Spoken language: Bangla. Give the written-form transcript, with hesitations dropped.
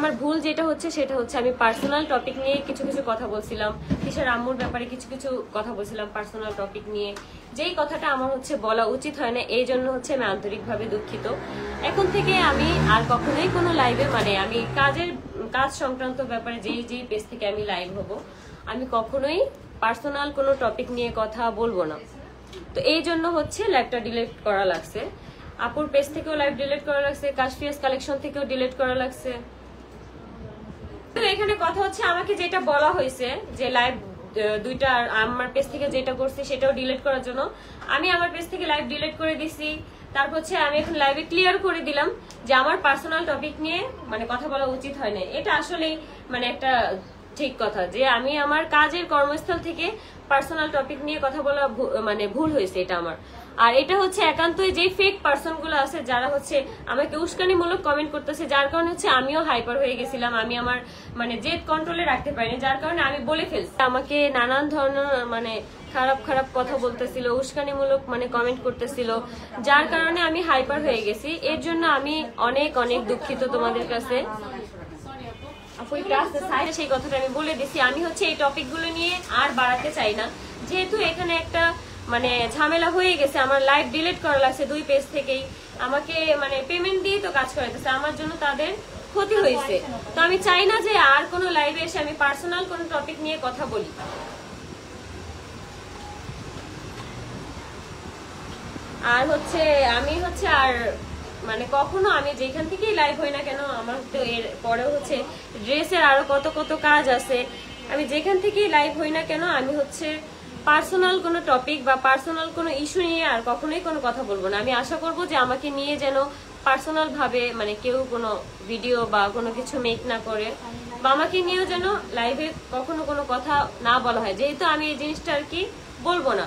আমার ভুল যেটা হচ্ছে সেটা হচ্ছে আমি পার্সোনাল টপিক নিয়ে কিছু কিছু কথা বলছিলাম, তিশার আম্মুর ব্যাপারে কিছু কিছু কথা বলছিলাম পার্সোনাল টপিক নিয়ে, যেই কথাটা আমার হচ্ছে বলা উচিত হয় না, এই জন্য হচ্ছে আমি আন্তরিকভাবে দুঃখিত। এখন থেকে আমি আর কখনোই কোনো লাইভে আমি কাজ সংক্রান্ত ব্যাপারে যেই পেজ থেকে আমি লাইভ হব, আমি কখনোই পার্সোনাল কোনো টপিক নিয়ে কথা বলবো না। তো এই জন্য হচ্ছে লাইভটা ডিলিট করা লাগছে, আপুর পেজ থেকেও লাইভ ডিলিট করা লাগছে, কাশফিয়াস কালেকশন থেকেও ডিলিট করা লাগছে। এখানে কথা হচ্ছে আমাকে যেটা বলা হয়েছে যে লাইভ দুইটা আমার পেজ থেকে যেটা করছি সেটাও ডিলিট করার জন্য আমি আমার পেজ থেকে লাইভ ডিলিট করে দিছি। তারপর হচ্ছে আমি এখন লাইভে ক্লিয়ার করে দিলাম যে আমার পার্সোনাল টপিক নিয়ে কথা বলা উচিত হয় না। এটা আসলে একটা ঠিক কথা যে আমি আমার কাজের কর্মস্থল থেকে পার্সোনাল টপিক নিয়ে কথা বলা ভুল হয়েছে এটা আমার। আর এটা হচ্ছে একান্তই যে ফেক পার্সন গুলো আছে যারা হচ্ছে আমাকে উস্কানিমূলক কমেন্ট করতেছে, যার কারণে হচ্ছে আমিও হাইপার হয়ে গেছিলাম, আমি আমার জেদ কন্ট্রোলে রাখতে পারিনি, যার কারণে আমি বলে ফেলছি। আমাকে নানান ধরনের খারাপ খারাপ কথা বলতেছিল, উস্কানিমূলক কমেন্ট করতেছিল, যার কারণে আমি হাইপার হয়ে গেছি। এর জন্য আমি অনেক অনেক দুঃখিত তোমাদের কাছে। সেই কথাটা আমি বলে দিছি। আমি হচ্ছে এই টপিক গুলো নিয়ে আর বাড়াতে চাই না, যেহেতু এখানে একটা ঝামেলা হয়ে গেছে, আমার লাইভ ডিলিট করা লাগছে দুই পেজ থেকেই, আমাকে পেমেন্ট দিয়ে তো কাজ করাইতেছে, আমার জন্য তাদের ক্ষতি হয়েছে। তো আমি চাই না যে আর কোনো লাইভে এসে আমি পার্সোনাল কোনো টপিক নিয়ে কথা বলি। আর হচ্ছে আমি আর কখনো আমি যেখান থেকেই লাইভ হই না কেন, আমার তো এর পরেও হচ্ছে ড্রেসের আরো কত কত কাজ আছে, আমি যেখান থেকেই লাইভ হই না কেন আমি হচ্ছে পার্সোনাল কোনো টপিক বা পার্সোনাল কোনো ইস্যু নিয়ে আর কখনোই কোনো কথা বলবো না। আমি আশা করবো যে আমাকে নিয়ে যেন পার্সোনাল ভাবে কেউ কোনো ভিডিও বা কোনো কিছু মেক না করে, বা আমাকে নিয়েও যেন লাইভে কখনো কোনো কথা না বলা হয়, যেহেতু আমি এই জিনিসটা আর কি বলবো না।